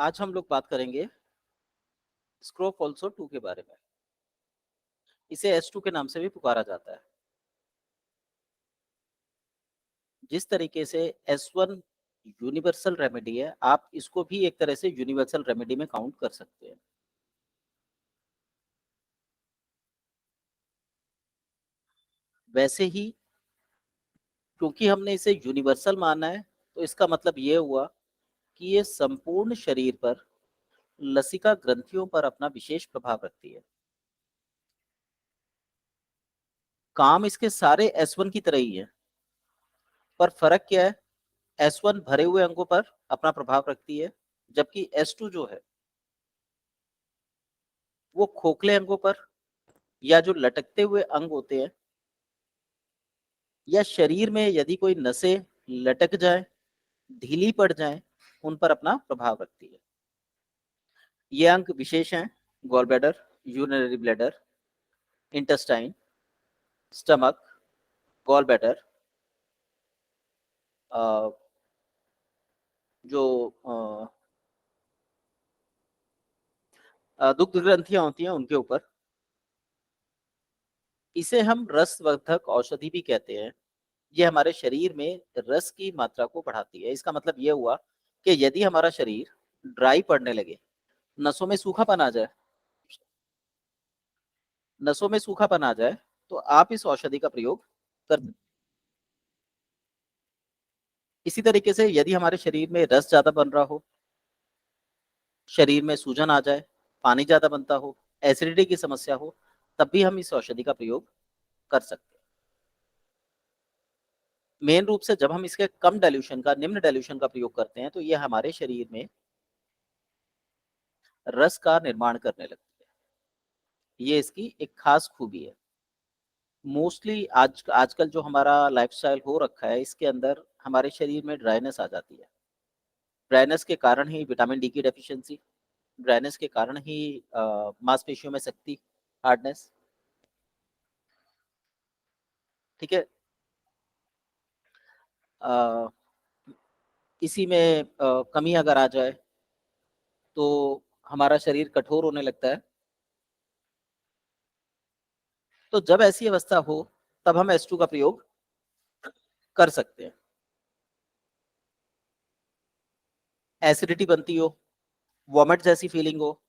आज हम लोग बात करेंगे स्क्रोफोल्सो 2 के बारे में। इसे S2 के नाम से भी पुकारा जाता है। जिस तरीके से S1 यूनिवर्सल रेमेडी है, आप इसको भी एक तरह से यूनिवर्सल रेमेडी में काउंट कर सकते हैं। वैसे ही क्योंकि हमने इसे यूनिवर्सल माना है, तो इसका मतलब ये हुआ कि ये संपूर्ण शरीर पर लसिका ग्रंथियों पर अपना विशेष प्रभाव रखती है। काम इसके सारे S1 की तरह ही है, पर फर्क क्या है? S1 भरे हुए अंगों पर अपना प्रभाव रखती है, जबकि S2 जो है वो खोखले अंगों पर या जो लटकते हुए अंग होते हैं या शरीर में यदि कोई नसें लटक जाए, ढीली पड़ जाए, उन पर अपना प्रभाव रखती है। ये अंग विशेष हैं: gall bladder, urinary bladder, intestine, stomach, gall bladder, जो दुग्ध ग्रंथियां होती हैं उनके ऊपर। इसे हम रसवर्धक औषधि भी कहते हैं। ये हमारे शरीर में रस की मात्रा को बढ़ाती है। इसका मतलब ये हुआ कि यदि हमारा शरीर ड्राई पड़ने लगे, नसों में सूखापन आ जाए, तो आप इस औषधि का प्रयोग कर। इसी तरीके से यदि हमारे शरीर में रस ज्यादा बन रहा हो, शरीर में सूजन आ जाए, पानी ज्यादा बनता हो, एसिडिटी की समस्या हो, तब भी हम इस औषधि का प्रयोग कर सकते हैं। मेन रूप से जब हम इसके कम डाइल्यूशन का, निम्न डाइल्यूशन का प्रयोग करते हैं, तो ये हमारे शरीर में रस का निर्माण करने लगती है। ये इसकी एक खास खूबी है। मोस्टली आजकल जो हमारा लाइफस्टाइल हो रखा है, इसके अंदर हमारे शरीर में ड्राइनेस आ जाती है। ड्राइनेस के कारण ही विटामिन डी की डेफिशिएंसी, ड्राइनेस के कारण ही मांसपेशियों में शक्ति, हार्डनेस। ठीक है। अ, इसी में कमी अगर आ जाए तो हमारा शरीर कठोर होने लगता है। तो जब ऐसी अवस्था हो, तब हम S2 का प्रयोग कर सकते हैं। एसिडिटी बनती हो, वॉमिट जैसी फीलिंग हो,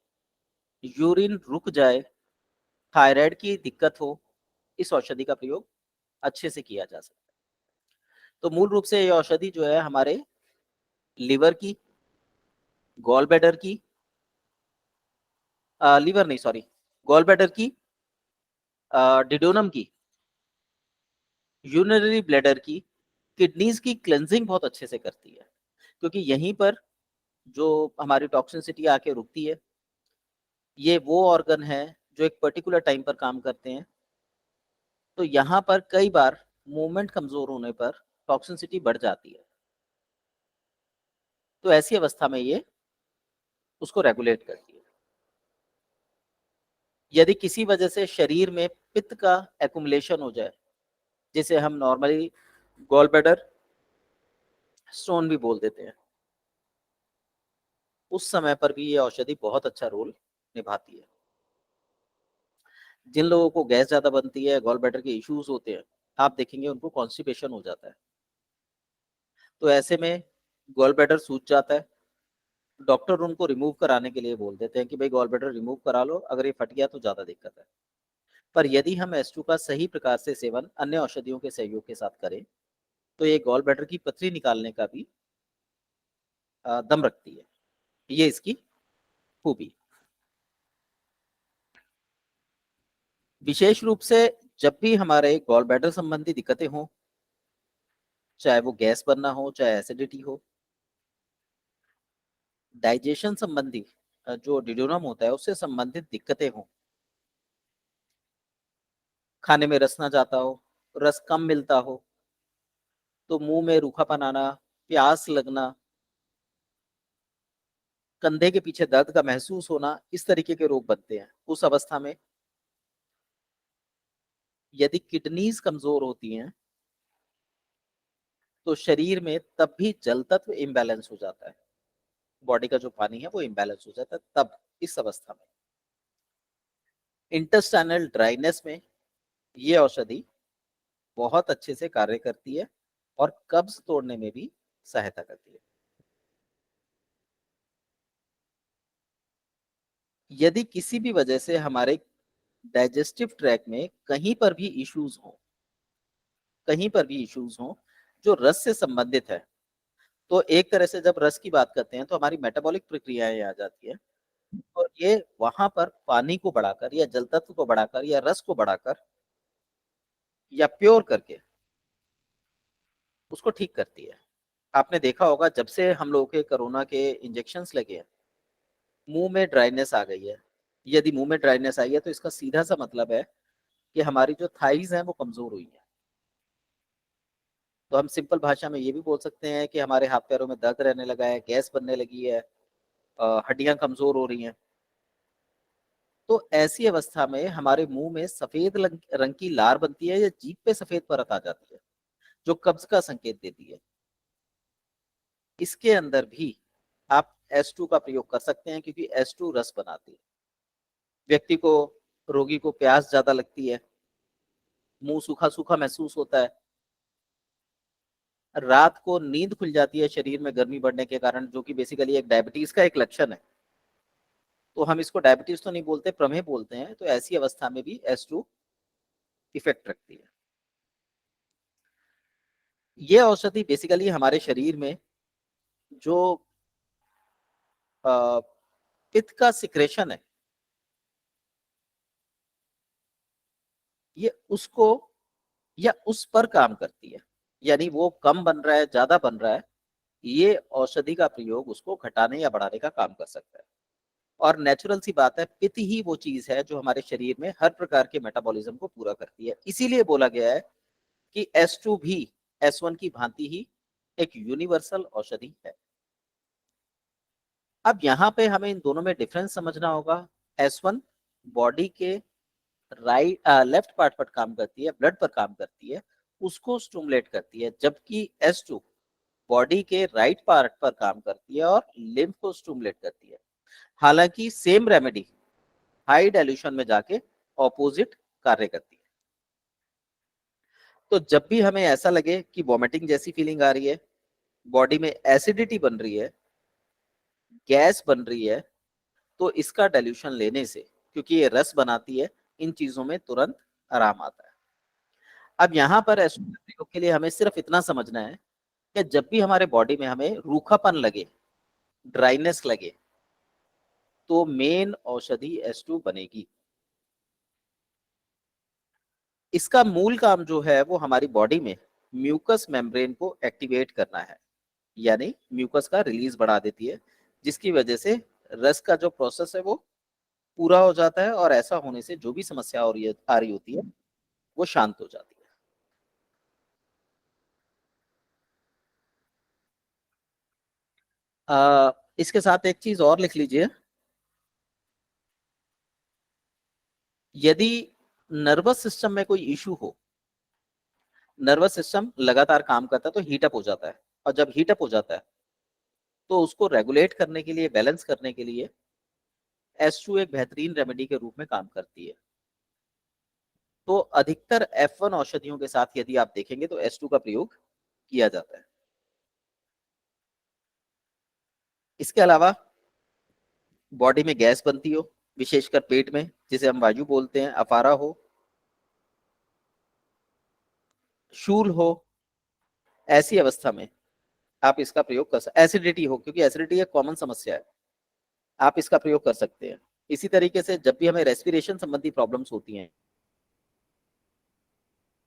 यूरिन रुक जाए, थायराइड की दिक्कत हो, इस औषधि का प्रयोग अच्छे से किया जा सकता है। तो मूल रूप से ये औषधि जो है हमारे लिवर की, गॉल ब्लैडर की, लिवर नहीं, सॉरी, गॉल ब्लैडर की, डिडोनम की, यूरिनरी ब्लैडर की, किडनीज की क्लेंजिंग बहुत अच्छे से करती है, क्योंकि यहीं पर जो हमारी टॉक्सिसिटी आके रुकती है। ये वो ऑर्गन है जो एक पर्टिकुलर टाइम पर काम करते हैं। तो यहाँ पर कई बार मूवमेंट कमजोर होने पर टॉक्सिसिटी बढ़ जाती है। तो ऐसी अवस्था में ये उसको रेगुलेट करती है। यदि किसी वजह से शरीर में पित्त का एकुमुलेशन हो जाए, जिसे हम नॉर्मली गॉल ब्लैडर स्टोन भी बोल देते हैं, उस समय पर भी ये औषधि बहुत अच्छा रोल निभाती है। जिन लोगों को गैस ज्यादा बनती है, गॉल ब्लैडर के इश्यूज होते हैं, आप देखेंगे उनको कॉन्स्टिपेशन हो जाता है। तो ऐसे में गॉल ब्लैडर सूज जाता है। डॉक्टर उनको रिमूव कराने के लिए बोल देते हैं कि भाई गॉल ब्लैडर रिमूव करा लो, अगर ये फट गया तो ज्यादा दिक्कत है। पर यदि हम S2 का सही प्रकार से सेवन अन्य औषधियों के सहयोग के साथ करें, तो ये गॉल ब्लैडर की पथरी निकालने का भी दम रखती है। ये इसकी खूबी। विशेष रूप से जब भी हमारे गॉल ब्लैडर संबंधी दिक्कतें हों, चाहे वो गैस बनना हो, चाहे एसिडिटी हो, डाइजेशन संबंधी जो डिडोनम होता है उससे संबंधित दिक्कतें हों, खाने में रस ना जाता हो, रस कम मिलता हो, तो मुंह में रूखापन आना, प्यास लगना, कंधे के पीछे दर्द का महसूस होना, इस तरीके के रोग बनते हैं। उस अवस्था में यदि किडनीज कमजोर होती हैं, तो शरीर में तब भी जल तत्व इम्बैलेंस हो जाता है, बॉडी का जो पानी है वो इम्बैलेंस हो जाता है। तब इस अवस्था में इंटेस्टाइनल ड्राइनेस में ये औषधि बहुत अच्छे से कार्य करती है और कब्ज तोड़ने में भी सहायता करती है। यदि किसी भी वजह से हमारे डाइजेस्टिव ट्रैक में कहीं पर भी इश्यूज हो जो रस से संबंधित है, तो एक तरह से जब रस की बात करते हैं तो हमारी मेटाबॉलिक प्रक्रियाएं आ जाती है और ये वहां पर पानी को बढ़ाकर या जल तत्व को बढ़ाकर या रस को बढ़ाकर या प्योर करके उसको ठीक करती है। आपने देखा होगा जब से हम लोगों के कोरोना के इंजेक्शंस लगे हैं, मुंह में ड्राइनेस आ गई है। यदि मुंह में ड्राइनेस आई है तो इसका सीधा सा मतलब है कि हमारी जो थाइज हैं वो कमजोर हुई है। तो हम सिंपल भाषा में ये भी बोल सकते हैं कि हमारे हाथ पैरों में दर्द रहने लगा है, गैस बनने लगी है, हड्डियां कमजोर हो रही हैं। तो ऐसी अवस्था में हमारे मुंह में सफेद रंग की लार बनती है या जीभ पे सफेद परत आ जाती है जो कब्ज का संकेत देती है। इसके अंदर भी आप S2 का प्रयोग कर सकते हैं क्योंकि S2 रस बनाती है। व्यक्ति को, रोगी को प्यास ज्यादा लगती है, मुंह सूखा सूखा महसूस होता है, रात को नींद खुल जाती है शरीर में गर्मी बढ़ने के कारण, जो कि बेसिकली एक डायबिटीज का एक लक्षण है। तो हम इसको डायबिटीज तो नहीं बोलते, प्रमेह बोलते हैं। तो ऐसी अवस्था में भी S2 इफेक्ट रखती है। ये औषधि बेसिकली हमारे शरीर में जो पित्त का सिक्रेशन है, ये उसको या उस पर काम करती है। यानी वो कम बन रहा है, ज्यादा बन रहा है, ये औषधि का प्रयोग उसको घटाने या बढ़ाने का काम कर सकता है। और नेचुरल सी बात है, पित्त ही वो चीज है जो हमारे शरीर में हर प्रकार के मेटाबॉलिज्म को पूरा करती है। इसीलिए बोला गया है कि S2 भी S1 की भांति ही एक यूनिवर्सल औषधि है। अब यहाँ पे हमें इन दोनों में डिफरेंस समझना होगा। S1 बॉडी के लेफ्ट पार्ट पर काम करती है, ब्लड पर काम करती है, उसको स्टिमुलेट करती है, जबकि S2 बॉडी के राइट पार्ट पर काम करती है और लिम्फ को स्टिमुलेट करती है। हालांकि सेम रेमेडी हाई डाइल्यूशन में जाके ऑपोजिट कार्य करती है। तो जब भी हमें ऐसा लगे कि वॉमिटिंग जैसी फीलिंग आ रही है, बॉडी में एसिडिटी बन रही है, गैस बन रही है, तो इसका डाइल्यूशन लेने से, क्योंकि ये रस बनाती है, इन चीजों में तुरंत आराम आता है। अब यहाँ पर प्रयोग के लिए हमें सिर्फ इतना समझना है कि जब भी हमारे बॉडी में हमें रूखापन लगे, ड्राइनेस लगे, तो मेन औषधि S2 बनेगी। इसका मूल काम जो है वो हमारी बॉडी में म्यूकस मेम्ब्रेन को एक्टिवेट करना है, यानी म्यूकस का रिलीज बढ़ा देती है, जिसकी वजह से रस का जो प्रोसेस है वो पूरा हो जाता है और ऐसा होने से जो भी समस्या आ रही होती है वो शांत हो जाती है। इसके साथ एक चीज और लिख लीजिए। यदि नर्वस सिस्टम में कोई इशू हो, नर्वस सिस्टम लगातार काम करता है तो हीटअप हो जाता है, और जब हीटअप हो जाता है तो उसको रेगुलेट करने के लिए, बैलेंस करने के लिए S2 एक बेहतरीन रेमेडी के रूप में काम करती है। तो अधिकतर F1 औषधियों के साथ यदि आप देखेंगे तो S2 का प्रयोग किया जाता है। इसके अलावा बॉडी में गैस बनती हो, विशेषकर पेट में, जिसे हम वायु बोलते हैं, अफारा हो, शूल हो, ऐसी अवस्था में आप इसका प्रयोग कर सकते। एसिडिटी हो, क्योंकि एसिडिटी एक कॉमन समस्या है, आप इसका प्रयोग कर सकते हैं। इसी तरीके से जब भी हमें रेस्पिरेशन संबंधी प्रॉब्लम्स होती हैं,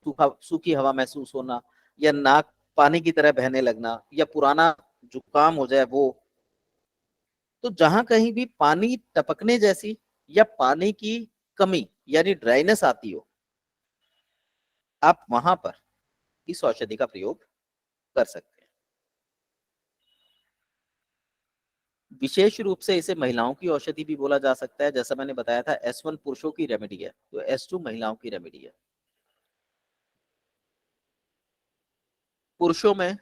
सूखी हवा महसूस होना या नाक पानी की तरह बहने लगना या पुराना जुकाम हो जाए, वो, तो जहां कहीं भी पानी टपकने जैसी या पानी की कमी यानी ड्राइनेस आती हो, आप वहां पर इस औषधि का प्रयोग कर सकते हैं। विशेष रूप से इसे महिलाओं की औषधि भी बोला जा सकता है। जैसा मैंने बताया था, S1 पुरुषों की रेमेडी है, तो S2 महिलाओं की रेमेडी है। पुरुषों में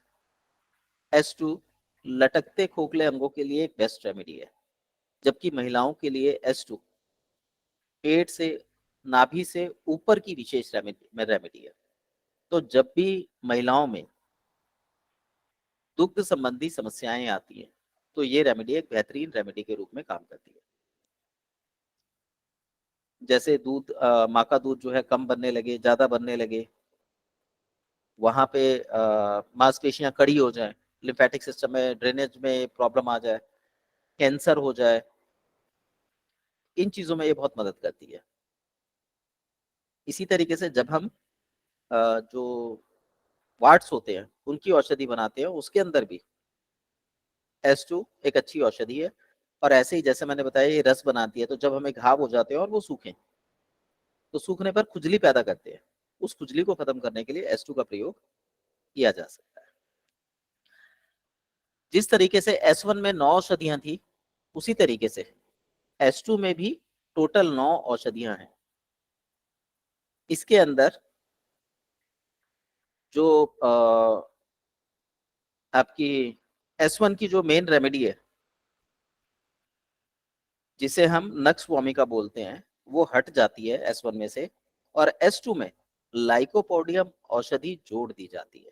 S2 लटकते खोखले अंगों के लिए एक बेस्ट रेमेडी है, जबकि महिलाओं के लिए S2 पेट से, नाभि से ऊपर की विशेष रेमेडी है। तो जब भी महिलाओं में दुग्ध संबंधी समस्याएं आती हैं, तो ये रेमेडी एक बेहतरीन रेमेडी के रूप में काम करती है। जैसे दूध, माँ का दूध जो है कम बनने लगे, ज्यादा बनने लगे, वहां पे मांसपेशियां कड़ी हो जाए, लिम्फेटिक सिस्टम में ड्रेनेज में प्रॉब्लम आ जाए, कैंसर हो जाए, इन चीजों में ये बहुत मदद करती है। इसी तरीके से जब हम जो वार्ड्स होते हैं उनकी औषधि बनाते हैं, उसके अंदर भी S2 एक अच्छी औषधि है। और ऐसे ही जैसे मैंने बताया, ये रस बनाती है, तो जब हमें घाव हो जाते हैं और वो सूखे, तो सूखने पर खुजली पैदा करते हैं, उस खुजली को खत्म करने के लिए S2 का प्रयोग किया जा सकता है। जिस तरीके से S1 में 9 औषधियां थी, उसी तरीके से S2 में भी टोटल 9 औषधियां हैं। इसके अंदर जो आपकी S1 की जो मेन रेमेडी है, जिसे हम नक्स वोमिका बोलते हैं, वो हट जाती है S1 में से, और S2 में लाइकोपोडियम औषधि जोड़ दी जाती है।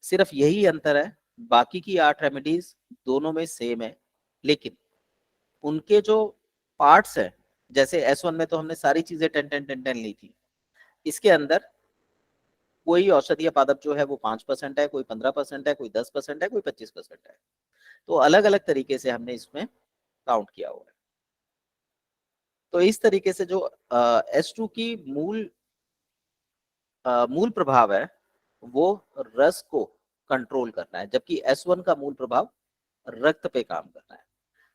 सिर्फ यही अंतर है, बाकी की 8 रेमेडीज दोनों में सेम है, लेकिन उनके जो पार्ट्स हैं, जैसे S1 में तो हमने सारी चीजें 10-10-10-10 ली थी, इसके अंदर कोई औषधीय पादप जो है वो 5% है, कोई 15% है, कोई 10% है, कोई 25% है। तो अलग अलग तरीके से हमने इसमें काउंट किया हुआ है। तो इस तरीके से जो S2 की मूल प्रभाव है, वो रस को कंट्रोल करना है, जबकि S1 का मूल प्रभाव रक्त पे काम करना है।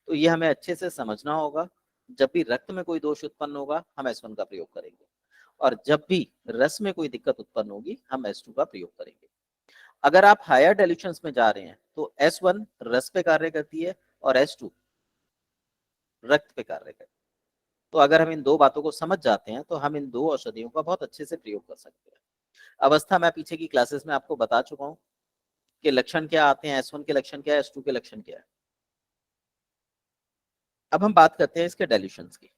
तो ये हमें अच्छे से समझना होगा। जब भी रक्त में कोई दोष उत्पन्न होगा, हम S1 का प्रयोग करेंगे, और जब भी रस में कोई दिक्कत उत्पन्न होगी, हम S2 का प्रयोग करेंगे। अगर आप हायर डाइल्यूशंस में जा रहे हैं, तो S1 रस पे कार्य करती है और S2 रक्त पे कार्य करती है। तो अगर हम इन दो बातों को समझ जाते हैं, तो हम इन दो औषधियों का बहुत अच्छे से प्रयोग कर सकते हैं। अवस्था मैं पीछे की क्लासेस में आपको बता चुका हूँ कि लक्षण क्या आते हैं, S1 के लक्षण क्या है, S2 के लक्षण क्या है। अब हम बात करते हैं इसके डाइल्यूशंस की।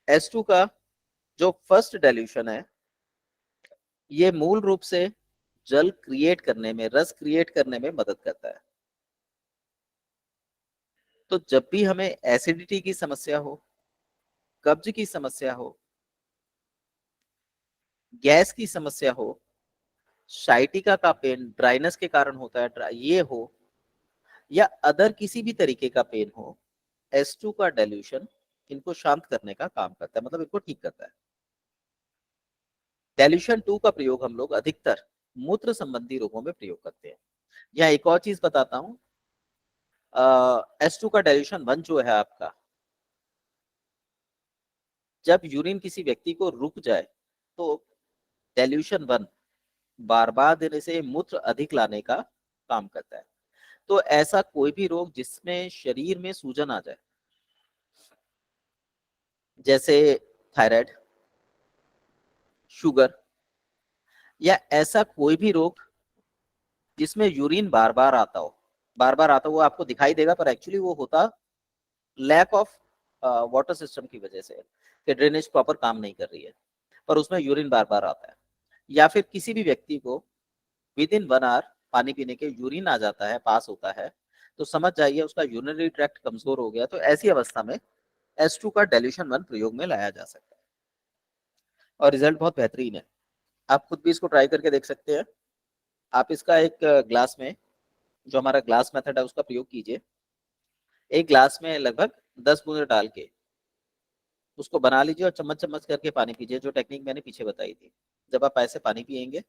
S2 का जो फर्स्ट डाइल्यूशन है, ये मूल रूप से जल क्रिएट करने में, रस क्रिएट करने में मदद करता है। तो जब भी हमें एसिडिटी की समस्या हो, कब्ज की समस्या हो, गैस की समस्या हो, साइटिका का पेन ड्राइनेस के कारण होता है, ये हो, या अदर किसी भी तरीके का पेन हो, S2 का डाइल्यूशन इनको शांत करने का काम करता है, मतलब इनको ठीक करता है। डाइल्यूशन 2 का प्रयोग हम लोग अधिकतर मूत्र संबंधी रोगों में प्रयोग करते हैं। यहाँ एक और चीज बताता हूँ, S2 का डाइल्यूशन 1 जो है आपका, जब यूरिन किसी व्यक्ति को रुक जाए, तो डाइल्यूशन 1 बार बार देने से मूत्र अधिक लाने का काम करता है। तो ऐसा कोई भी रोग जिसमें शरीर में सूजन आ जाए, जैसे थायराइड, शुगर, या ऐसा कोई भी रोग जिसमें यूरिन बार बार आता हो, बार बार आता हुआ आपको दिखाई देगा, पर एक्चुअली वो होता लैक ऑफ वाटर सिस्टम की वजह से, कि ड्रेनेज प्रॉपर काम नहीं कर रही है, पर उसमें यूरिन बार बार आता है। या फिर किसी भी व्यक्ति को विद इन 1 आवर पानी पीने के यूरिन आ जाता है, पास होता है, तो समझ जाइए उसका यूरिनरी ट्रैक्ट कमजोर हो गया। तो ऐसी अवस्था में S2 का डाइल्यूशन 1 प्रयोग में लाया जा सकता है, और रिजल्ट बहुत बेहतरीन है। आप खुद भी इसको ट्राई करके देख सकते हैं। आप इसका एक ग्लास में, जो हमारा ग्लास मेथड है, उसका प्रयोग कीजिए। एक ग्लास में लगभग 10 बूंद डाल के उसको बना लीजिए, और चम्मच चम्मच करके पानी पीजिए, जो टेक्निक मैंने पीछे बताई थी। जब आप ऐसे पानी पियेंगे,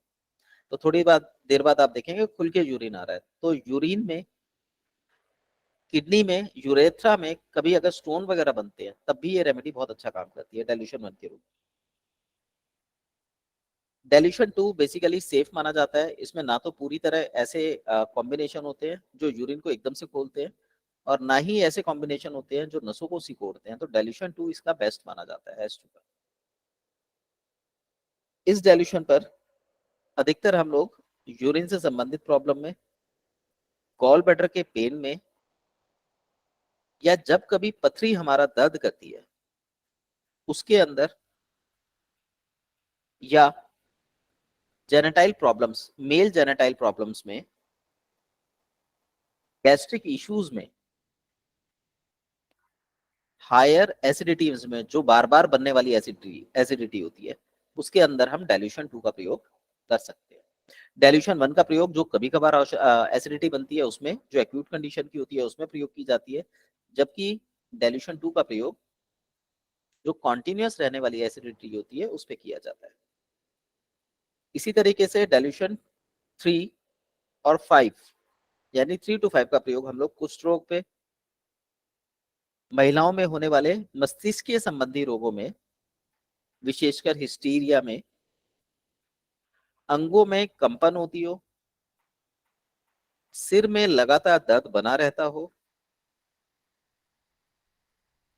तो थोड़ी देर बाद आप देखेंगे खुल के यूरिन आ रहा है। तो यूरिन में, किडनी में, यूरेथ्रा में कभी अगर स्टोन वगैरह बनते हैं, तब भी ये रेमेडी बहुत अच्छा काम करती है डाइल्यूशन 1 के रूप में। डाइल्यूशन 2 बेसिकली सेफ माना जाता है। इसमें ना तो पूरी तरह ऐसे कॉम्बिनेशन होते हैं जो यूरिन को एकदम से खोलते हैं, और ना ही ऐसे कॉम्बिनेशन होते हैं जो नसों को सिकोड़ते हैं। तो डाइल्यूशन 2 इसका बेस्ट माना जाता है S2 का। इस डाइल्यूशन पर अधिकतर हम लोग यूरिन से संबंधित प्रॉब्लम में, गॉल ब्लैडर के पेन में या जब कभी पथरी हमारा दर्द करती है उसके अंदर, या जेनेटाइल प्रॉब्लम्स, मेल जेनेटाइल प्रॉब्लम्स में, गैस्ट्रिक इश्यूज में, हायर एसिडिटीज में जो बार बार बनने वाली एसिडिटी होती है, उसके अंदर हम डाइल्यूशन 2 का प्रयोग कर सकते हैं। डाइल्यूशन 1 का प्रयोग जो कभी कभार एसिडिटी बनती है उसमें, जो एक्यूट कंडीशन की होती है उसमें प्रयोग की जाती है, जबकि डाइल्यूशन 2 का प्रयोग जो कॉन्टिन्यूअस रहने वाली एसिडिटी होती है उस पर किया जाता है। इसी तरीके से डाइल्यूशन 3 और 5 यानी 3 to 5 का प्रयोग हम लोग कुष्ठ रोग पे, महिलाओं में होने वाले मस्तिष्क संबंधी रोगों में, विशेषकर हिस्टीरिया में, अंगों में कंपन होती हो, सिर में लगातार दर्द बना रहता हो,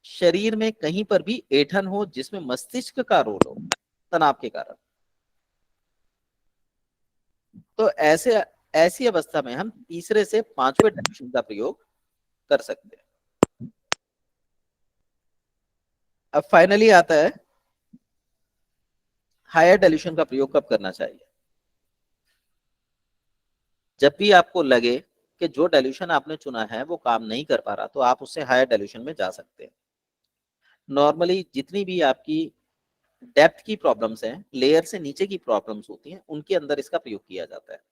शरीर में कहीं पर भी ऐंठन हो जिसमें मस्तिष्क का रोल हो तनाव के कारण, तो ऐसी अवस्था में हम तीसरे से पांचवें डाइल्यूशन का प्रयोग कर सकते हैं। अब फाइनली आता है हायर डाइल्यूशन का प्रयोग कब करना चाहिए। जब भी आपको लगे कि जो डाइल्यूशन आपने चुना है वो काम नहीं कर पा रहा, तो आप उससे हायर डाइल्यूशन में जा सकते हैं। नॉर्मली जितनी भी आपकी डेप्थ की प्रॉब्लम्स हैं, लेयर से नीचे की प्रॉब्लम्स होती हैं, उनके अंदर इसका प्रयोग किया जाता है।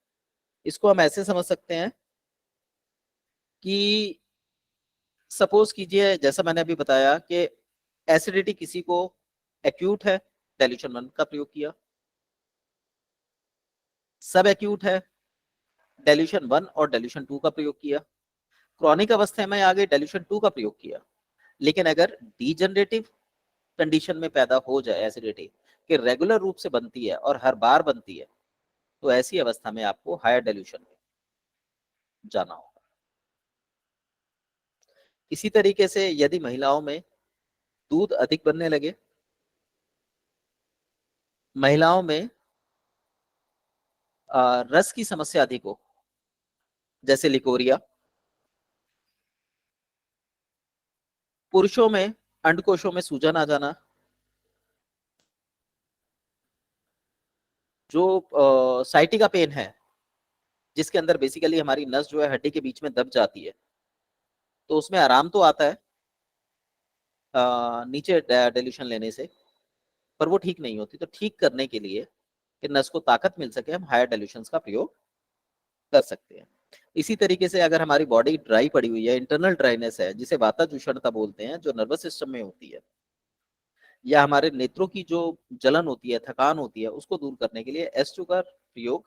इसको हम ऐसे समझ सकते हैं कि सपोज कीजिए, जैसा मैंने अभी बताया कि एसिडिटी किसी को एक्यूट है, डाइल्यूशन 1 का प्रयोग किया, सब एक्यूट है, डाइल्यूशन 1 और डाइल्यूशन 2 का प्रयोग किया, क्रॉनिक अवस्था में आ गई, डाइल्यूशन 2 का प्रयोग किया। लेकिन अगर डीजनरेटिव कंडीशन में पैदा हो जाए एसिडिटी कि रेगुलर रूप से बनती है और हर बार बनती है, तो ऐसी अवस्था में आपको हायर डाइल्यूशन में जाना होगा। इसी तरीके से यदि महिलाओं में दूध अधिक बनने लगे, महिलाओं में रस की समस्या अधिक हो, जैसे लिकोरिया, पुरुषों में अंडकोशों में सूजन आ जाना, जो साइटिका पेन है जिसके अंदर बेसिकली हमारी नस जो है हड्डी के बीच में दब जाती है, तो उसमें आराम तो आता है नीचे डाइल्यूशन लेने से, पर वो ठीक नहीं होती। तो ठीक करने के लिए कि नस को ताकत मिल सके, हम हायर डाइल्यूशन का प्रयोग कर सकते हैं। इसी तरीके से अगर हमारी बॉडी ड्राई पड़ी हुई है, इंटरनल ड्राइनेस है जिसे वाताजूषणता बोलते हैं, जो नर्वस सिस्टम में होती है, या हमारे नेत्रों की जो जलन होती है, थकान होती है, उसको दूर करने के लिए S2 का प्रयोग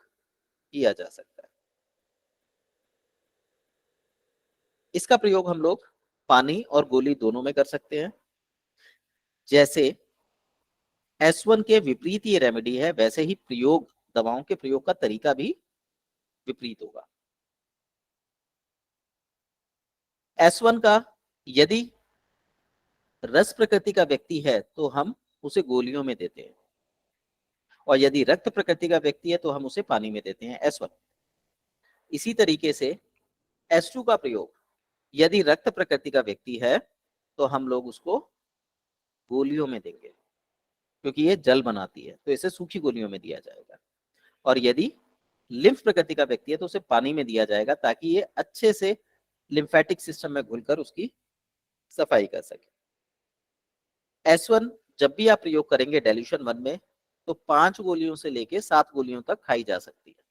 किया जा सकता है। इसका प्रयोग हम लोग पानी और गोली दोनों में कर सकते हैं। जैसे S1 के विपरीत ये रेमेडी है, वैसे ही प्रयोग, दवाओं के प्रयोग का तरीका भी विपरीत होगा। S1 का यदि रस प्रकृति का व्यक्ति है तो हम उसे गोलियों में देते हैं, और यदि रक्त प्रकृति का व्यक्ति है तो हम उसे पानी में देते हैं, S1। इसी तरीके से S2 का प्रयोग यदि रक्त प्रकृति का व्यक्ति है तो हम लोग उसको गोलियों में देंगे, क्योंकि ये जल बनाती है, तो इसे सूखी गोलियों में दिया जाएगा। और यदि लिम्फ प्रकृति का व्यक्ति है तो उसे पानी में दिया जाएगा, ताकि ये अच्छे से लिम्फेटिक सिस्टम में घुलकर उसकी सफाई कर सके। S1 जब भी आप प्रयोग करेंगे डाइल्यूशन 1 में, तो 5 गोलियों से लेके 7 गोलियों तक खाई जा सकती है,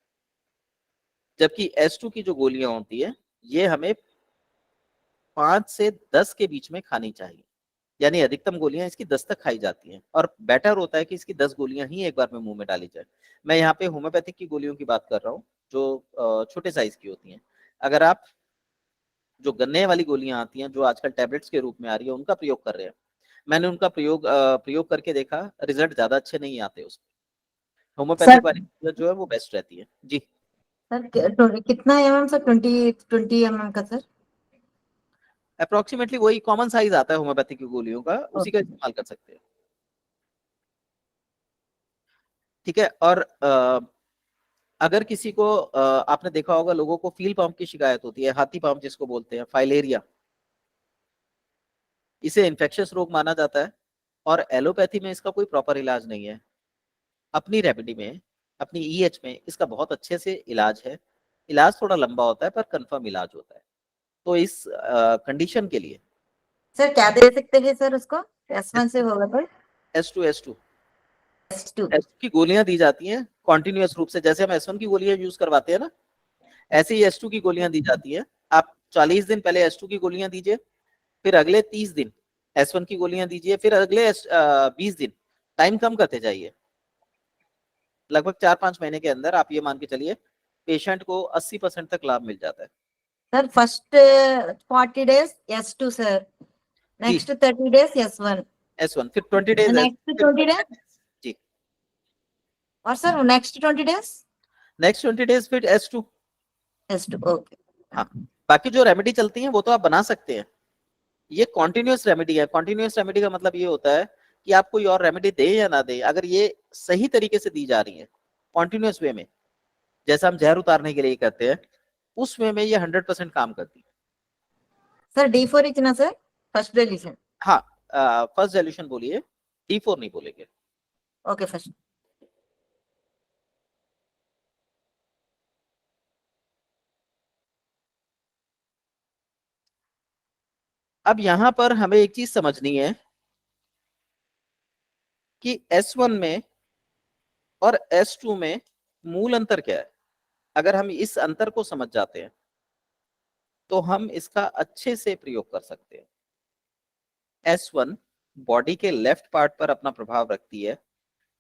जबकि S2 की जो गोलियां होती है ये हमें 5 से 10 के बीच में खानी चाहिए, यानी अधिकतम गोलियां इसकी 10 तक खाई जाती हैं, और बेटर होता है कि इसकी 10 गोलियां ही एक बार में मुंह में डाली जाए। मैं यहाँ पे होम्योपैथिक की गोलियों की बात कर रहा हूँ, जो छोटे साइज की होती हैं। अगर आप जो गन्ने वाली गोलियां आती हैं, जो आजकल टैबलेट्स के रूप में आ रही है, उनका प्रयोग कर रहे हैं, मैंने उनका प्रयोग करके देखा, रिजल्ट ज्यादा अच्छे नहीं आते उसमें। सर होम्योपैथिक वाली जो है वो बेस्ट रहती है जी। सर कितना mm सर? 20 mm का सर? अप्रोक्सीमेटली वही कॉमन साइज आता है होम्योपैथिक की गोलियों का, उसी का ओके। इस्तेमाल कर सकते हैं। ठीक है। और अगर किसी को आपने देखा होगा लोगों को फील पंप की शिकायत होती है, हाथी पंप जिसको बोलते हैं, फाइलेरिया, इसे इन्फेक्शियस रोग माना जाता है और एलोपैथी में इसका कोई प्रॉपर इलाज नहीं है। अपनी रेमेडी में, अपनी ईएच में इसका बहुत अच्छे से इलाज है। इलाज थोड़ा लंबा होता है पर कंफर्म इलाज होता है। तो इस कंडीशन के लिए सर क्या दे सकते हैं सर उसको? S1 से होगा तो S2 S2। की गोलियां दी जाती हैं कॉन्टिन्यूअस रूप से, जैसे हम S1 की गोलियां यूज करवाते हैं ना, ऐसे ही S2 की गोलियां दी जाती है। आप 40 दिन पहले S2 की गोलियां दीजिए, फिर अगले 30 दिन S1 की गोलियां दीजिए, फिर अगले 20 दिन, टाइम कम करते जाइए। लगभग 4-5 महीने के अंदर आप ये मान के चलिए पेशेंट को 80% तक लाभ मिल जाता है। Sir first 40 days S2 sir, जी, नेक्स्ट 30 डेज S1, S1, फिर 20 डेज नेक्स्ट 20 डेज जी, और sir next 20 days next 20 days फिर S2। S2। ओके। हाँ, बाकी जो रेमेडी चलती है वो तो आप बना सकते हैं। ये कॉन्टिन्यूअस रेमेडी है। कॉन्टिन्यूअस रेमेडी का मतलब ये होता है कि आप कोई और रेमेडी दे या ना दे, अगर ये सही तरीके से दी जा रही है कॉन्टिन्यूअस वे में, जैसा हम जहर उतारने के लिए करते हैं, उस वे में ये 100% काम करती है। सर D4 इतना सर, फर्स्ट डिलीशन। हाँ, फर्स्ट सॉल्यूशन बोलिए, D4 नहीं बोलेंगे। Okay first. अब यहां पर हमें एक चीज समझनी है कि S1 में और S2 में मूल अंतर क्या है। अगर हम इस अंतर को समझ जाते हैं तो हम इसका अच्छे से प्रयोग कर सकते हैं। S1 बॉडी के लेफ्ट पार्ट पर अपना प्रभाव रखती है,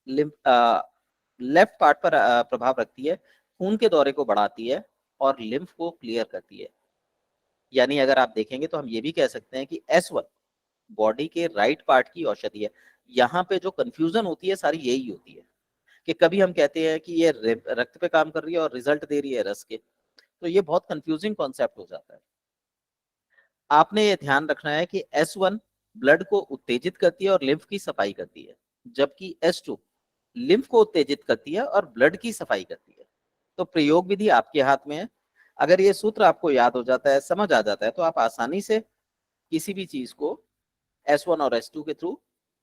लेफ्ट पार्ट पर प्रभाव रखती है, खून के दौरे को बढ़ाती है और लिम्फ को क्लियर करती है। यानी अगर आप देखेंगे तो हम ये भी कह सकते हैं कि S1 बॉडी के राइट पार्ट की औषधि है। यहाँ पे जो कंफ्यूजन होती है सारी यही होती है कि कभी हम कहते हैं कि ये रक्त पे काम कर रही है और रिजल्ट दे रही है रस के, तो ये बहुत कंफ्यूजिंग कॉन्सेप्ट हो जाता है। आपने ये ध्यान रखना है कि S1 ब्लड को उत्तेजित करती है और लिम्फ की सफाई करती है, जबकि S2 लिम्फ को उत्तेजित करती है और ब्लड की सफाई करती है। तो प्रयोग विधि आपके हाथ में है। अगर ये सूत्र आपको याद हो जाता है, समझ आ जाता है, तो आप आसानी से किसी भी चीज को S1 और S2 के थ्रू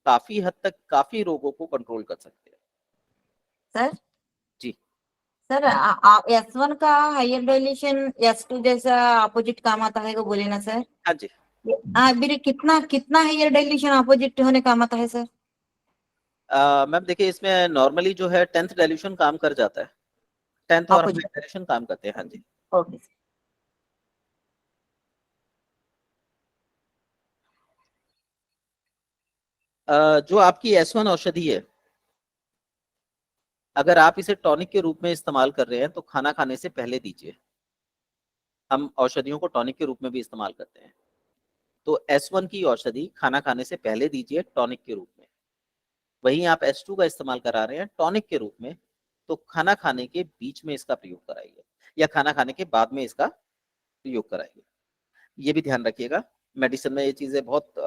काफी हद तक काफी रोगों को कंट्रोल कर सकते हैं। सर जी, सर S1 का हायर डायलेशन S2 जैसा अपोजिट काम आता है को बोले ना सर? हाँ जी। मेरे कितना कितना हायर डायलेशन अपोजिट होने काम आता है सर? मैम देखिए, इसमें नॉर्मली जो है 10th डाइल्यूशन काम कर जाता है। 10th और अपोजिट। हायर डाइल्यूशन काम करते हैं। हाँ जी। ओके। जो आपकी S1 औषधि है, अगर आप इसे टॉनिक के रूप में इस्तेमाल कर रहे हैं तो खाना खाने से पहले दीजिए। हम औषधियों को टॉनिक के रूप में भी इस्तेमाल करते हैं। तो S1 की औषधि खाना खाने से पहले दीजिए टॉनिक के रूप में। वहीं आप S2 का इस्तेमाल करा रहे हैं टॉनिक के रूप में, तो खाना खाने के बीच में इसका प्रयोग कराइए या खाना खाने के बाद में इसका प्रयोग कराइए। ये भी ध्यान रखिएगा, मेडिसिन में ये चीजें बहुत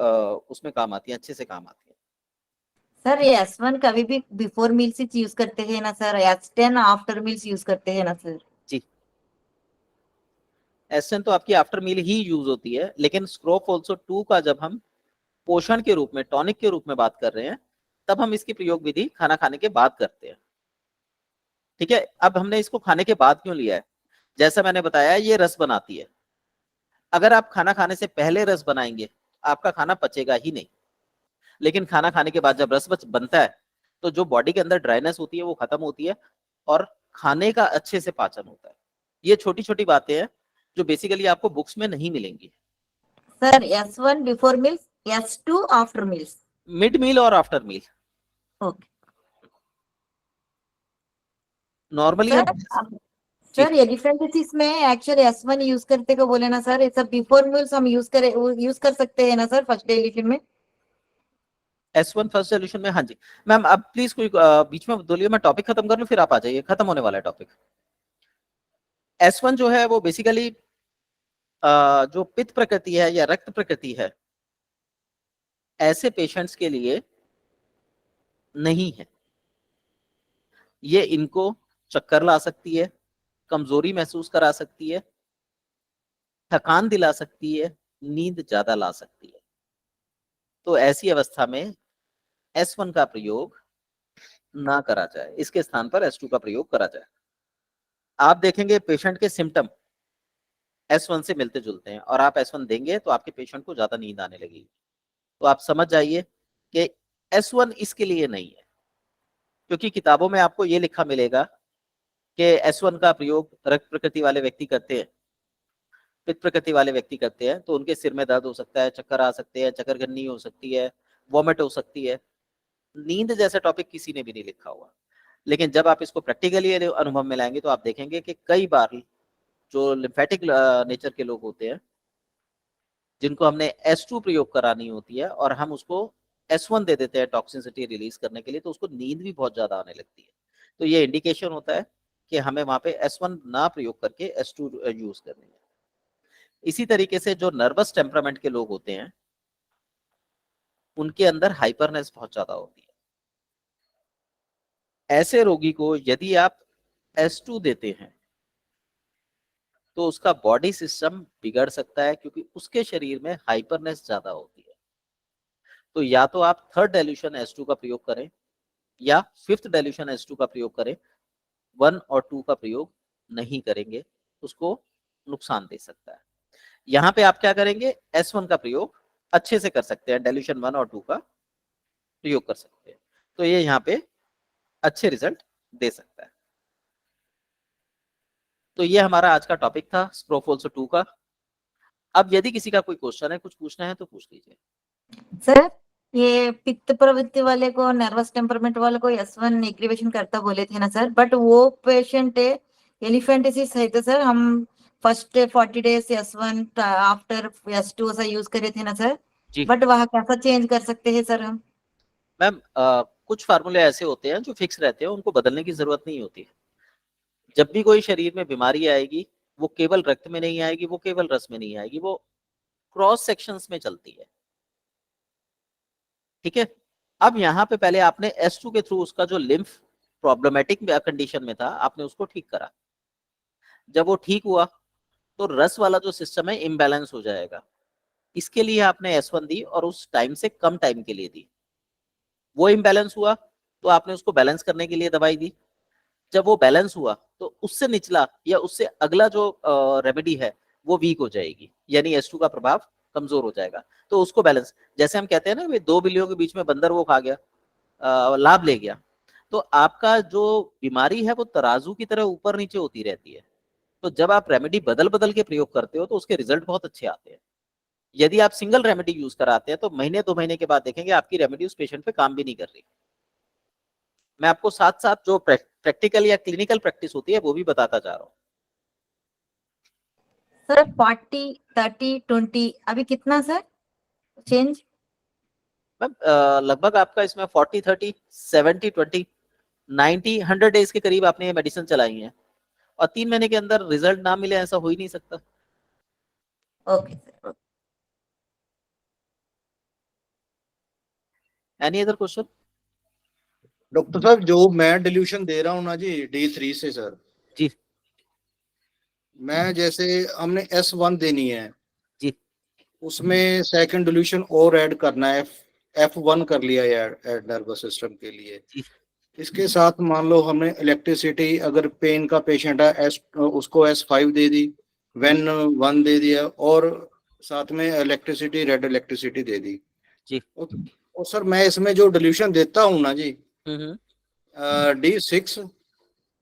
उसमें काम आती हैं, अच्छे से काम आती हैं। सर ये S1 कभी भी बिफोर मील्स ही यूज करते हैं ना sir? S10 after meals use करते हैं ना सर? जी, एस्टन तो आपकी आफ्टर मील ही यूज होती है, लेकिन स्क्रोफोल्सो 2 का जब हम पोषण के रूप में, टॉनिक के रूप में बात कर रहे हैं, तब हम इसकी प्रयोग विधि खाना खाने के बाद करते हैं। ठीक है, अब हमने इसको खाने के बाद क्यों लिया है? जैसा मैंने बताया, ये रस बनाती है। अगर आप खाना खाने से पहले रस बनाएंगे, आपका खाना पचेगा ही नहीं। लेकिन खाना खाने के बाद जब रस बनता है, तो जो बॉडी के अंदर ड्राइनेस होती है वो खत्म होती है और खाने का अच्छे से पाचन होता है। ये छोटी छोटी बातें हैं जो बेसिकली आपको बुक्स में नहीं मिलेंगी। Sir S1 before meals, S2 after meals. Mid meal और after meal okay normally sir. Hmm. जी, सर ये डिफरेंस इसमें एक्चुअली S1 यूज करते को बोले ना सर, ये सब बिफोर मील्स हम यूज कर सकते हैं ना सर फर्स्ट डिलीशन में? S1 फर्स्ट सोल्यूशन में। हाँ जी मैम, अब प्लीज कोई बीच में बोलिए, मैं टॉपिक खत्म कर लूं फिर आप आ जाइए, खत्म होने वाला है टॉपिक। S1 जो है वो बेसिकली जो पित्त प्रकृति है या रक्त प्रकृति है, ऐसे पेशेंट्स के लिए नहीं है। ये इनको चक्कर ला सकती है, कमजोरी महसूस करा सकती है, थकान दिला सकती है, नींद ज्यादा ला सकती है। तो ऐसी अवस्था में S1 का प्रयोग ना करा जाए, इसके स्थान पर S2 का प्रयोग करा जाए। आप देखेंगे पेशेंट के सिम्टम S1 से मिलते जुलते हैं, और आप S1 देंगे तो आपके पेशेंट को ज्यादा नींद आने लगेगी। तो आप समझ जाइए कि S1 इसके लिए नहीं है, क्योंकि किताबों में आपको ये लिखा मिलेगा कि S1 का प्रयोग रक्त प्रकृति वाले व्यक्ति करते हैं, पित्त प्रकृति वाले व्यक्ति करते हैं, तो उनके सिर में दर्द हो सकता है, चक्कर आ सकते हैं, चक्करगन्नी हो सकती है, वॉमिट हो सकती है। नींद जैसा टॉपिक किसी ने भी नहीं लिखा हुआ। लेकिन जब आप इसको प्रैक्टिकली अनुभव में लाएंगे तो आप देखेंगे कि कई बार जो लिम्फेटिक नेचर के लोग होते हैं, जिनको हमने S2 प्रयोग करानी होती है और हम उसको S1 दे देते हैं टॉक्सिसिटी रिलीज करने के लिए, तो उसको नींद भी बहुत ज्यादा आने लगती है। तो ये इंडिकेशन होता है कि हमें वहां पे S1 ना प्रयोग करके S2 यूज करनी है। इसी तरीके से जो नर्वस टेम्परामेंट के लोग होते हैं, उनके अंदर हाइपरनेस बहुत ज्यादा होती है। ऐसे रोगी को यदि आप S2 देते हैं तो उसका बॉडी सिस्टम बिगड़ सकता है, क्योंकि उसके शरीर में हाइपरनेस ज्यादा होती है। तो या तो आप थर्ड डाइल्यूशन S2 का प्रयोग करें या फिफ्थ डाइल्यूशन S2 का प्रयोग करें। 1 और 2 का प्रयोग नहीं करेंगे, उसको नुकसान दे सकता है। यहाँ पे आप क्या करेंगे, S1 का प्रयोग अच्छे से कर सकते हैं, डाइल्यूशन 1 और 2 का प्रयोग कर सकते हैं। तो ये यहाँ पे अच्छे रिजल्ट दे सकता है। तो ये हमारा आज का टॉपिक था स्प्रोफोल्सो 2 का। अब यदि किसी का कोई क्वेश्चन है, कुछ पूछना है तो पूछ लीजिए। सर ये पित्त प्रवृत्ति वाले को, नर्वस टेम्परमेंट वाले को S1 एग्रीवेशन करता बोले थे ना सर, बट वो पेशेंट एलिफेंटिसिस है तो सर हम first 40 days S1 after S2 ऐसा यूज करे थे ना सर, जी बट वहाँ कैसा चेंज कर सकते हैं सर हम? मैम, कुछ फार्मूले ऐसे होते हैं जो फिक्स रहते हैं, उनको बदलने की जरूरत नहीं होती। जब भी कोई शरीर में बीमारी आएगी, वो केवल रक्त में नहीं आएगी, वो केवल रस में नहीं आएगी, वो क्रॉस सेक्शंस में चलती है। ठीक है। अब यहाँ पे पहले आपने S2 के थ्रू उसका जो लिम्फ प्रॉब्लमेटिक कंडीशन में था, आपने उसको ठीक करा। जब वो ठीक हुआ तो रस वाला जो सिस्टम है इम्बैलेंस हो जाएगा। इसके लिए आपने S1 दी और उस टाइम से कम टाइम के लिए दी। वो इम्बैलेंस हुआ तो आपने उसको बैलेंस करने के लिए दवाई दी। जब वो बैलेंस हुआ तो उससे निचला या उससे अगला जो रेमेडी है वो वीक हो जाएगी, यानी S2 का प्रभाव कमजोर हो जाएगा। तो उसको बैलेंस, जैसे हम कहते हैं ना, वे दो बिल्लियों के बीच में बंदर वो खा गया, लाभ ले गया। तो आपका जो बीमारी है वो तराजू की तरह ऊपर नीचे होती रहती है। तो जब आप रेमेडी बदल बदल के प्रयोग करते हो तो उसके रिजल्ट बहुत अच्छे आते हैं। यदि आप सिंगल रेमेडी यूज कराते हैं तो महीने 2 महीने के बाद देखेंगे आपकी रेमेडी उस पेशेंट पे काम भी नहीं कर रही। मैं आपको साथ साथ जो प्रैक्टिकल या क्लिनिकल प्रैक्टिस होती है वो भी बताता जा रहा हूँ। सर 40 30 20 अभी कितना सर चेंज? मैम, लगभग आपका इसमें 40 30 70 20 90 100 डेज के करीब आपने ये मेडिसिन चलाई है, और 3 महीने के अंदर रिजल्ट ना मिले ऐसा हो ही नहीं सकता। Okay sir. Any other question? Doctor साहब जो मैं डिल्यूशन दे रहा हूँ ना जी D3 से सर, जी मैं जैसे हमने S1 देनी है, जी उसमें सेकंड डिल्यूशन और ऐड करना है, F1 कर लिया ऐड नर्वस सिस्टम के लिए। जी इसके साथ मान लो हमने इलेक्ट्रिसिटी, अगर पेन का पेशेंट है उसको S5 दे दी, वेन 1 दे दिया, और साथ में इलेक्ट्रिसिटी, रेड इलेक्ट्रिसिटी दे दी। जी। और सर मैं इसमें जो डिल्यूशन देता हूँ ना जी, हम्म। D6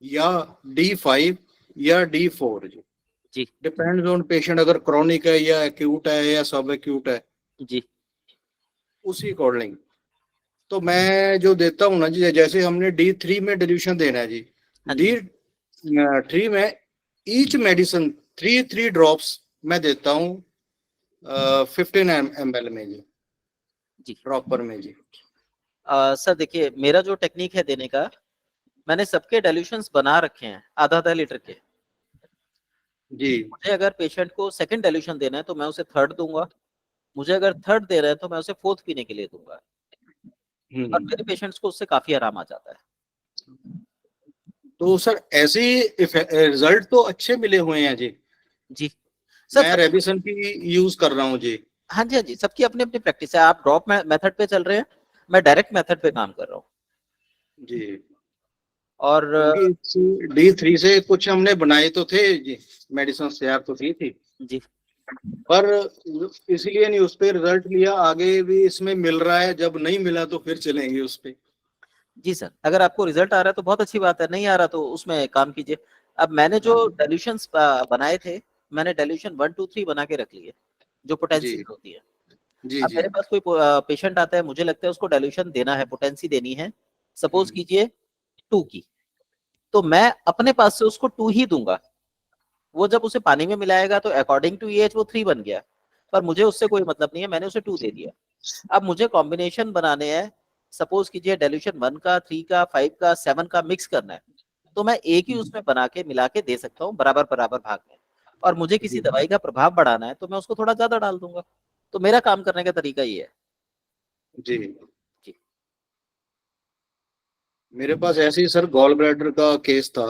या D5 या D4 जी, जी डिपेंड्स ऑन पेशेंट, अगर क्रॉनिक है या एक्यूट है या सब एक्यूट है, जी उसी अकॉर्डिंग। तो मैं जो देता हूँ ना जी, जैसे हमने D3 में डिल्यूशन देना है जी, हाँ जी D3 में ईच मेडिसिन 3 ड्रॉप्स मैं देता हूँ 15 ml में जी, जी। प्रॉपर में जी। सर देखिए, मेरा जो टेक्निक है देने का, मैंने सबके डाइल्यूशंस बना रखे हैं आधा आधा लीटर के। जी मुझे अगर पेशेंट को सेकंड डाइल्यूशन देना है तो मैं उसे थर्ड दूंगा, मुझे अगर थर्ड दे रहे हैं तो मैं उसे फोर्थ पीने के लिए दूंगा, और मेरे पेशेंट्स को उससे काफी आराम आ जाता है। तो सर ऐसे रिजल्ट तो अच्छे मिले हुए हैं जी। जी मैं सर। रेबिसन की यूज कर रहा हूँ जी। हाँ जी, हाँ जी, सबकी अपनी अपनी प्रैक्टिस है। आप ड्रॉप मेथड पे चल रहे हैं, मैं डायरेक्ट मेथड पे काम कर रहा हूँ। जी, और क्योंकि D3 से कुछ हमने बनाए तो थे जी, मेडिसिन तैयार तो की थी, जी पर इसीलिए नहीं उस पे रिजल्ट लिया। आगे भी इसमें मिल रहा है, जब नहीं मिला तो फिर चलेंगे उस पे। जी सर, अगर आपको रिजल्ट आ रहा है तो बहुत अच्छी बात है, नहीं आ रहा तो उसमें काम कीजिए। अब मैंने जो हाँ। डाइल्यूशंस बनाए थे, मैंने डाइल्यूशन 1 2 3 बना के रख लिए, जो जी पोटेंसी होती है। जी अब जी मेरे पास कोई पेशेंट आता है, मुझे लगता है उसको डाइल्यूशन देना है, पोटेंसी देनी है, सपोज कीजिए 2 की, तो मैं अपने पास से उसको 2 ही दूंगा। वो जब उसे पानी में मिलाएगा तो अकॉर्डिंग टू एज वो 3 बन गया, पर मुझे उससे कोई मतलब नहीं है, मैंने उसे 2 दे दिया। अब मुझे कॉम्बिनेशन बनाने हैं, सपोज कीजिए डाइल्यूशन 1 का, 3 का, 5 का, 7 का मिक्स करना है, तो मैं एक ही उसमें बना के मिला के दे सकता हूँ बराबर बराबर भाग में। और मुझे किसी जी दवाई का प्रभाव बढ़ाना है तो मैं उसको थोड़ा ज्यादा डाल दूंगा। तो मेरा काम करने का तरीका ये है। जी। जी मेरे पास ऐसे ही सर गॉल ब्लैडर का केस था।